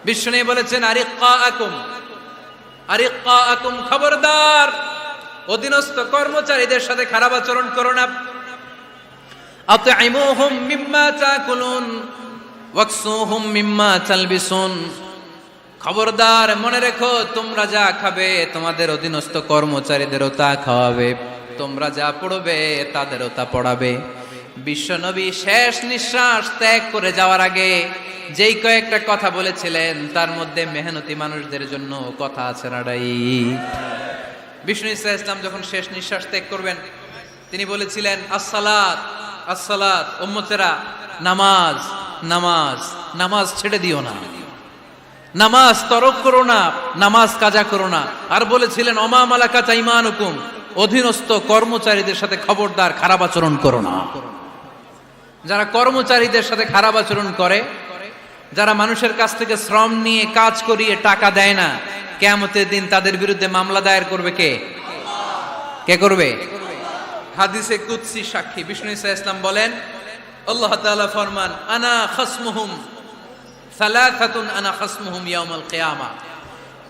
বিষ্ণু বলেছেন আরিক্কাআকুম, আরিক্কাআকুম, খবরদার অধীনস্থ কর্মচারীদের সাথে খারাপ আচরণ করো না। আতঈমুহুম মিম্মা তাকুলুন ওয়াকসুহুম মিম্মা তালবিসুন, খবরদার মনে রেখো তোমরা যা খাবে তোমাদের অধীনস্থ কর্মচারীদেরও তা খাওয়াবে, তোমরা যা পড়বে তাদেরও তা পড়াবে। বিশ্বনবী শেষ নিঃশ্বাস ত্যাগ করে যাওয়ার আগে যেই কয়েকটা কথা বলেছিলেন তার মধ্যে মেহনতি মানুষদের জন্য কথা আছে নাড়াই। বিষ্ণু ইসা ইসলাম যখন শেষ নিঃশ্বাস ত্যাগ করবেন তিনি বলেছিলেন আসসালাত আসসালাত, উম্মতেরা নামাজ নামাজ নামাজ ছেড়ে দিও না, নামাজ তরক করো না, নামাজ কাজা করো না। আর বলেছিলেন ওমা মালাকাত আইমানুকুম, অধীনস্থ কর্মচারীদের সাথে খবরদার খারাপ আচরণ করো না। যারা কর্মচারীদের সাথে খারাপ আচরণ করে, যারা মানুষের কাছ থেকে শ্রম নিয়ে কাজ করিয়ে টাকা দেয় না, কিয়ামতের দিন তাদের বিরুদ্ধে মামলা দায়ের করবে কে? কে করবে? হাদিসে কুদসি সাক্ষী বিষ্ণু ইসা ইসলাম বলেন, আল্লাহ তাআলা ফরমান আনা খাসমুহুম সালাসাতুন আনা খাসমুহুম ইয়াউমাল কিয়ামা,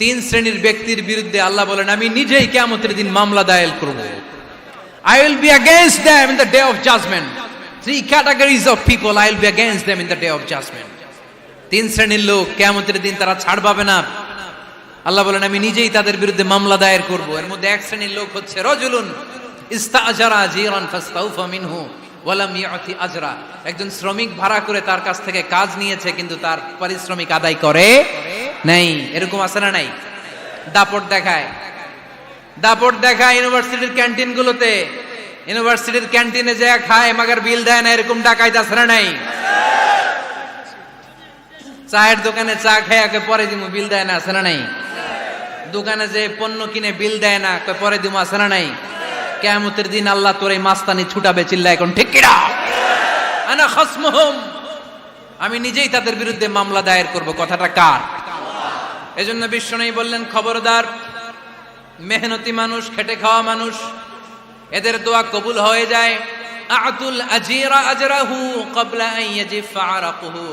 তিন শ্রেণীর ব্যক্তির বিরুদ্ধে আল্লাহ বলেন আমি নিজেই কিয়ামতের দিন মামলা দায়ের করব। I will be against them in the day of judgment. Three categories of people I will be against them in the day of judgment. তিন শ্রেণীর লোক কিয়ামতের দিন তারা ছাড় পাবে না। আল্লাহ বলেন আমি নিজেই তাদের বিরুদ্ধে মামলা দায়ের করব। এর মধ্যে এক শ্রেণীর লোক হচ্ছে রাজুলুন ইস্তাআজারা জিরান ফাস্তাউফা মিনহু ওয়া লাম ইউতি আজরা, একজন শ্রমিক ভাড়া করে তার কাছ থেকে কাজ নিয়েছে কিন্তু তার পারিশ্রমিক আদায় করে নাই। এরকম আছে না নাই? দাপট দেখায়, দাপট দেখায় ইউনিভার্সিটির ক্যান্টিনগুলোতে, ইউনিভার্সিটির ক্যান্টিনে যায় খায় মাগার বিল দেয় না, এরকম ডাকাইত আছে না নাই? চায়ের দোকানে চা খেয়ে পরে দিমু বিল দেয় না, আছে না নাই? দোকানে যে পণ্য কিনে বিল দেয় না পরে দিমু, আছে না নাই? কিয়ামতের দিন আল্লাহ তোর এই মাস্তানি ছুটাবে, চিল্লা এখন ঠিক কিনা? আনা খাসমুহুম, আমি নিজেই তাদের বিরুদ্ধে মামলা দায়ের করব। কথাটা কার? এজন্য বিশ্বনবী বললেন খবরদার মেহনতি মানুষ, খেটে খাওয়া মানুষ, এদের দোয়া কবুল হয়ে যায়। আতুল আজিরা আজরাহু ক্বাবলা আন ইয়াজিফা আরাকুহু,